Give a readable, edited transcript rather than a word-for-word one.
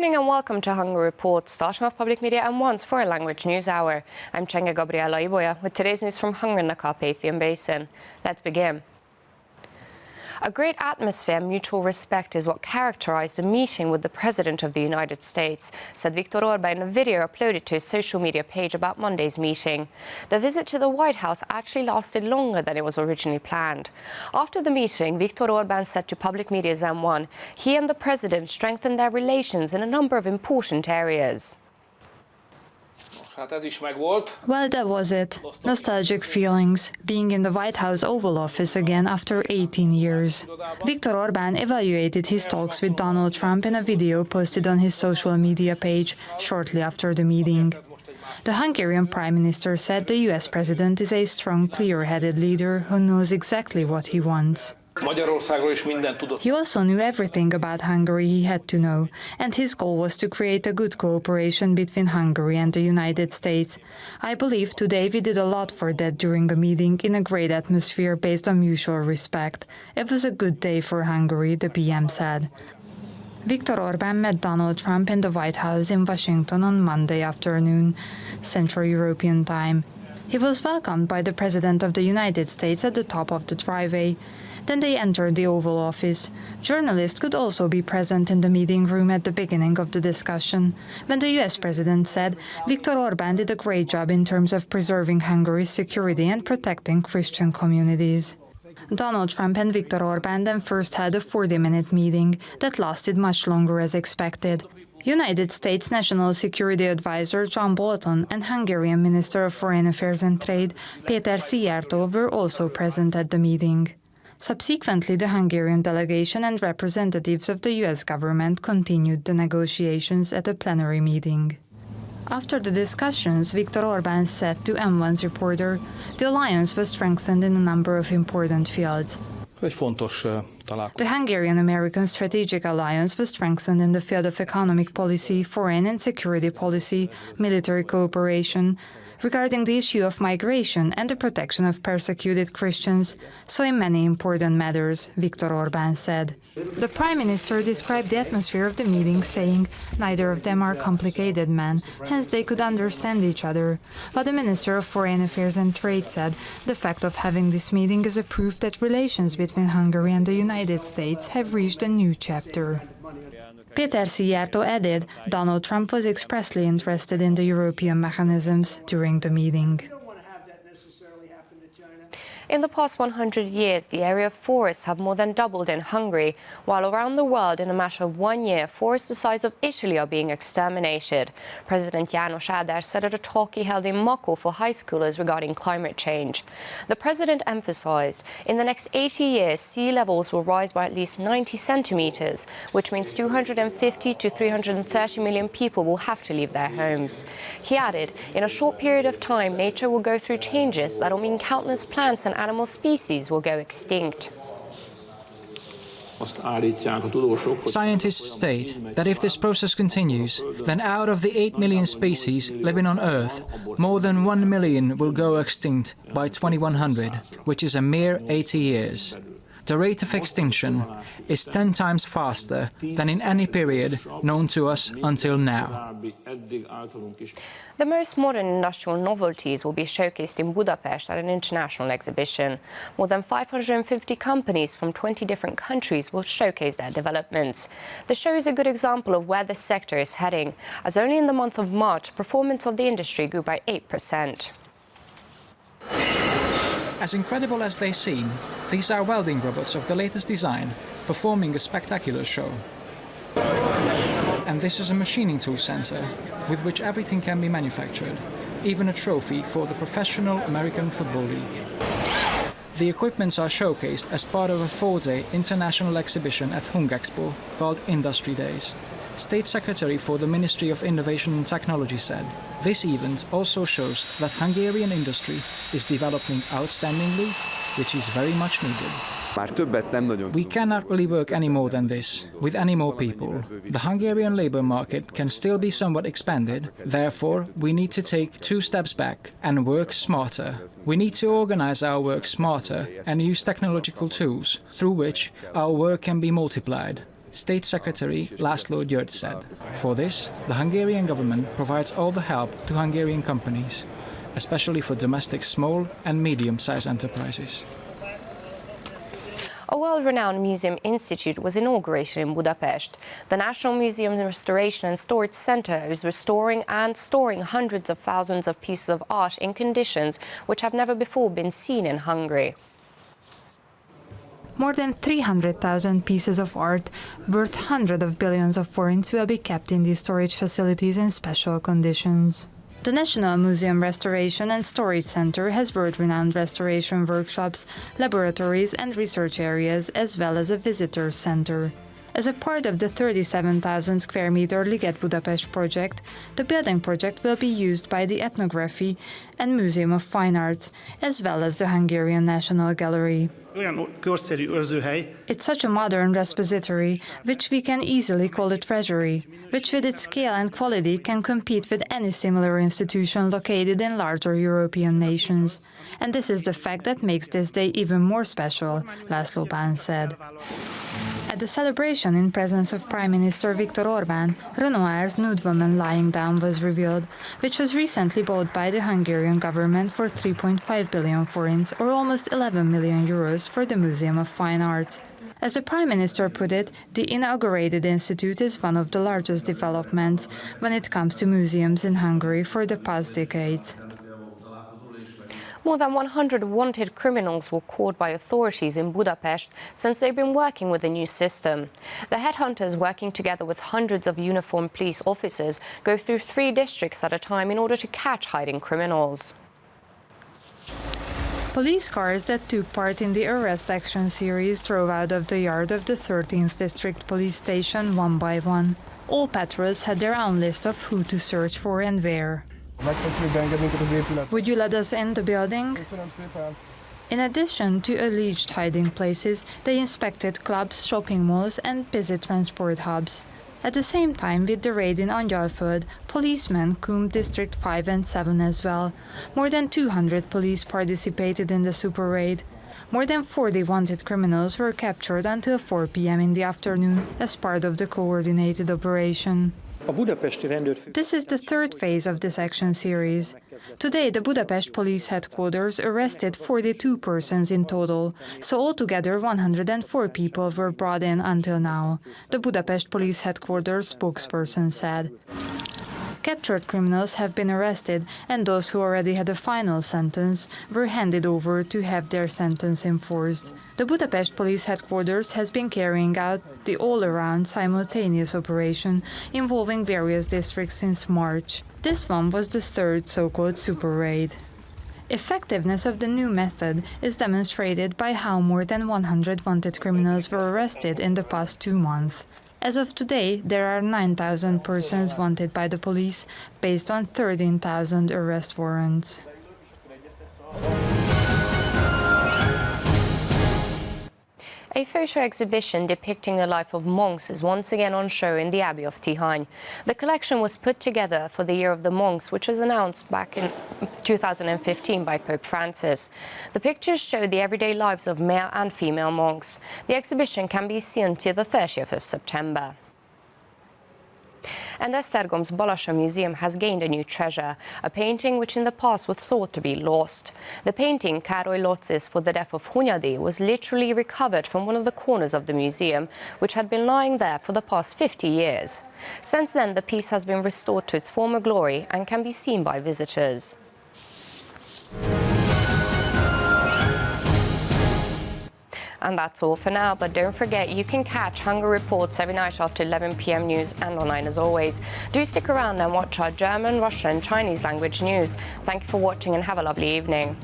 evening and welcome to Hungary Report, starting off Public Media M1's foreign language news hour. I'm Csenge Gabriela Iboya with today's news from Hungary and the Carpathian Basin. Let's begin. A great atmosphere and mutual respect is what characterized the meeting with the President of the United States, said Viktor Orbán in a video uploaded to his social media page about Monday's meeting. The visit to the White House actually lasted longer than it was originally planned. After the meeting, Viktor Orbán said to Public Media's M1 he and the President strengthened their relations in a number of important areas. Well, that was it. Nostalgic feelings, being in the White House Oval Office again after 18 years. Viktor Orbán evaluated his talks with Donald Trump in a video posted on his social media page shortly after the meeting. The Hungarian Prime Minister said the US President is a strong, clear-headed leader who knows exactly what he wants. He also knew everything about Hungary he had to know, and his goal was to create a good cooperation between Hungary and the United States. I believe today we did a lot for that during a meeting in a great atmosphere based on mutual respect. It was a good day for Hungary, the PM said. Viktor Orbán met Donald Trump in the White House in Washington on Monday afternoon, Central European time. He was welcomed by the President of the United States at the top of the driveway. Then they entered the Oval Office. Journalists could also be present in the meeting room at the beginning of the discussion, when the US President said Viktor Orbán did a great job in terms of preserving Hungary's security and protecting Christian communities. Donald Trump and Viktor Orbán then first had a 40-minute meeting that lasted much longer as expected. United States National Security Advisor John Bolton and Hungarian Minister of Foreign Affairs and Trade Péter Szijjártó were also present at the meeting. Subsequently, the Hungarian delegation and representatives of the US government continued the negotiations at a plenary meeting. After the discussions, Viktor Orbán said to M1's reporter, the alliance was strengthened in a number of important fields. The Hungarian-American strategic alliance was strengthened in the field of economic policy, foreign and security policy, military cooperation, regarding the issue of migration and the protection of persecuted Christians, so in many important matters, Viktor Orbán said. The Prime Minister described the atmosphere of the meeting, saying neither of them are complicated men, hence they could understand each other. But the Minister of Foreign Affairs and Trade said the fact of having this meeting is a proof that relations between Hungary and the United States have reached a new chapter. Péter Szijjártó added Donald Trump was expressly interested in the European mechanisms during the meeting. In the past 100 years, the area of forests have more than doubled in Hungary, while around the world, in a matter of 1 year, forests the size of Italy are being exterminated. President János Áder said at a talk he held in Makó for high schoolers regarding climate change. The president emphasized, in the next 80 years, sea levels will rise by at least 90 centimeters, which means 250 to 330 million people will have to leave their homes. He added, in a short period of time, nature will go through changes that will mean countless plants and animal species will go extinct. Scientists state that if this process continues, then out of the 8 million species living on Earth, more than 1 million will go extinct by 2100, which is a mere 80 years. The rate of extinction is 10 times faster than in any period known to us until now. The most modern industrial novelties will be showcased in Budapest at an international exhibition. More than 550 companies from 20 different countries will showcase their developments. The show is a good example of where the sector is heading, as only in the month of March, performance of the industry grew by 8%. As incredible as they seem, these are welding robots of the latest design, performing a spectacular show. And this is a machining tool center, with which everything can be manufactured, even a trophy for the Professional American Football League. The equipments are showcased as part of a 4-day international exhibition at Hungexpo called Industry Days. State Secretary for the Ministry of Innovation and Technology said, this event also shows that Hungarian industry is developing outstandingly, which is very much needed. We cannot really work any more than this, with any more people. The Hungarian labor market can still be somewhat expanded, therefore we need to take 2 steps back and work smarter. We need to organize our work smarter and use technological tools through which our work can be multiplied. State Secretary László György said. For this, the Hungarian government provides all the help to Hungarian companies, especially for domestic small and medium-sized enterprises. A world-renowned museum institute was inaugurated in Budapest. The National Museum Restoration and Storage Center is restoring and storing hundreds of thousands of pieces of art in conditions which have never before been seen in Hungary. More than 300,000 pieces of art, worth hundreds of billions of forints, will be kept in these storage facilities in special conditions. The National Museum Restoration and Storage Center has world-renowned restoration workshops, laboratories and research areas, as well as a visitors center. As a part of the 37,000 square meter Liget Budapest project, the building project will be used by the Ethnography and Museum of Fine Arts, as well as the Hungarian National Gallery. It's such a modern repository, which we can easily call a treasury, which with its scale and quality can compete with any similar institution located in larger European nations. And this is the fact that makes this day even more special, László Bán said. At the celebration in presence of Prime Minister Viktor Orbán, Renoir's Nude Woman Lying Down was revealed, which was recently bought by the Hungarian government for 3.5 billion forints, or almost 11 million euros, for the Museum of Fine Arts. As the Prime Minister put it, the inaugurated institute is one of the largest developments when it comes to museums in Hungary for the past decades. More than 100 wanted criminals were caught by authorities in Budapest since they've been working with the new system. The headhunters, working together with hundreds of uniformed police officers, go through 3 districts at a time in order to catch hiding criminals. Police cars that took part in the arrest action series drove out of the yard of the 13th District Police Station one by one. All patrols had their own list of who to search for and where. Would you let us in the building? In addition to alleged hiding places, they inspected clubs, shopping malls and busy transport hubs. At the same time, with the raid in Angyalföld, policemen combed District 5 and 7 as well. More than 200 police participated in the super raid. More than 40 wanted criminals were captured until 4 p.m. in the afternoon as part of the coordinated operation. This is the 3rd phase of this action series. Today, the Budapest Police Headquarters arrested 42 persons in total, so altogether 104 people were brought in until now, the Budapest Police Headquarters spokesperson said. Captured criminals have been arrested, and those who already had a final sentence were handed over to have their sentence enforced. The Budapest Police Headquarters has been carrying out the all-around simultaneous operation involving various districts since March. This one was the 3rd so-called super raid. Effectiveness of the new method is demonstrated by how more than 100 wanted criminals were arrested in the past 2 months. As of today, there are 9,000 persons wanted by the police, based on 13,000 arrest warrants. A photo exhibition depicting the life of monks is once again on show in the Abbey of Tihany. The collection was put together for the Year of the Monks, which was announced back in 2015 by Pope Francis. The pictures show the everyday lives of male and female monks. The exhibition can be seen till the 30th of September. And Esztergom's Balassa Museum has gained a new treasure, a painting which in the past was thought to be lost. The painting, Károly Lotzi's For the Death of Hunyadi, was literally recovered from one of the corners of the museum, which had been lying there for the past 50 years. Since then, the piece has been restored to its former glory and can be seen by visitors. And that's all for now, but don't forget you can catch Hungary Reports every night after 11 p.m. news and online as always. Do stick around and watch our German, Russian and Chinese language news. Thank you for watching and have a lovely evening.